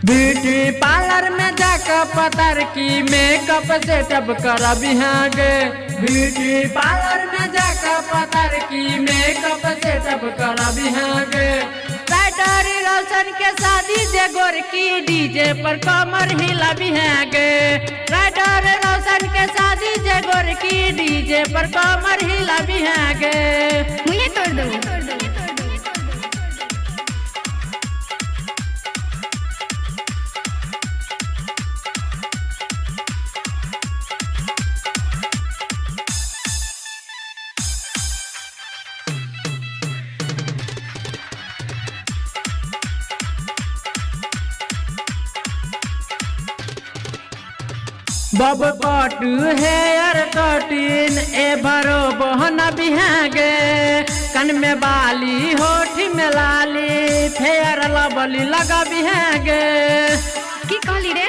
Beauty parlour में जाकर पतर की मेकअप सेटअप करबी हैं गे। ब्यूटी पार्लर में जाकर पतर की मेकअप सेटअप करबी हैं गे। राइटर रोशन के शादी जे गोर की डीजे पर कमर हिलाबी हैं गे। राइटर रोशन के शादी जे गोर की डीजे पर कमर हिलाबी हैं गे। मुझे तोड़ दो। बब कट हेयर कटिन ए भरो बहन बिहागे। कन में बाली होठ में लाली फेयर लबली लगा बिहागे। की कहली रे?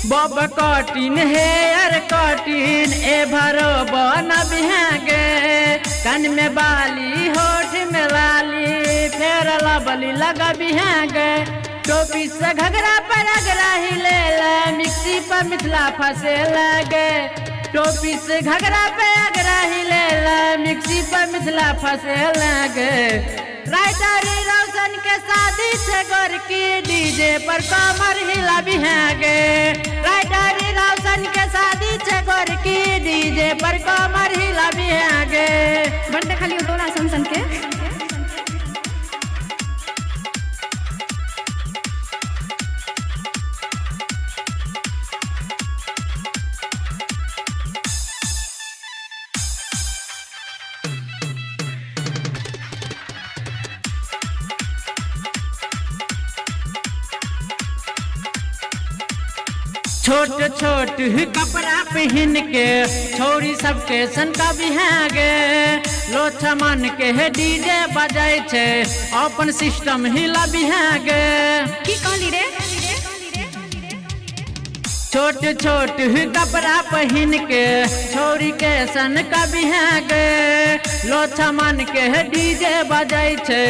बब कटिन हेयर कटिन ए भरो बहन बिहागे। कन में बाली होठ में लाली फेयर लबली लगा बिहागे। टोपी से घगरा पर अगरा हिले मिक्सी पर मिथिला फंसे लगे। टोपी से घगरा पे अगरा हिले मिक्सी पर मिथिला फंसे लगे। राइटर रोशन के शादी से गोर की डीजे पर कमर हिलाबी हैं गे। राइटर रोशन के शादी से गोर की डीजे पर कमर हिलाबी हैं गे। बंदे खाली टोला सन के छोट छोट कपड़ा पहन के छोरी सबके सनका बिहागे। लोचा मन के डीजे बजाय छे अपन सिस्टम हिला बिहागे। की कहली रे? छोट छोट कपड़ा पहन के छोरी के सनका बिहागे। लोचा मन के डीजे बजाय छे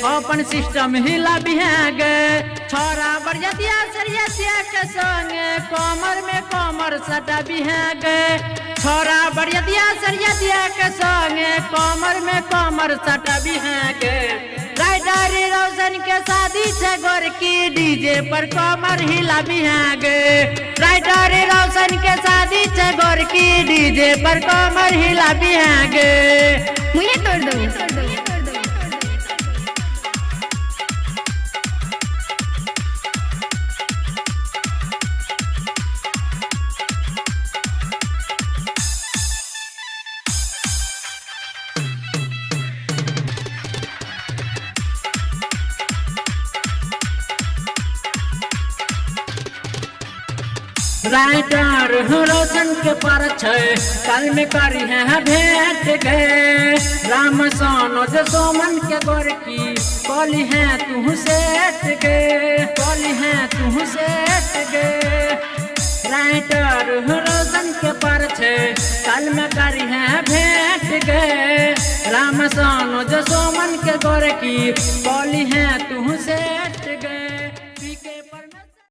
अपन सिस्टम हिला बिहागे। छोरा बरियतिया सरियतिया के संगे कमर में कमर सटा बिहागे। छोरा बरियतिया सरियतिया के संगे कमर में कमर सटा बिहागे। राइटर रोशन के शादी से गोर की डीजे पर कमर हिला बिहागे। राइटर रोशन के शादी से गोर की डीजे पर कमर हिला बिहागे। मुझे तोड़ दो। राइटर रोशन के पर कल में करी है भेंट गे। राम सोनोज सोमन के गोर की बोली है तू सेठ गे। बोली है तू सेठ गे। राइटर रोशन के पर कल में करी है भेंट गे। राम सोनोज सोमन के गोर की बोली है तू सेठ।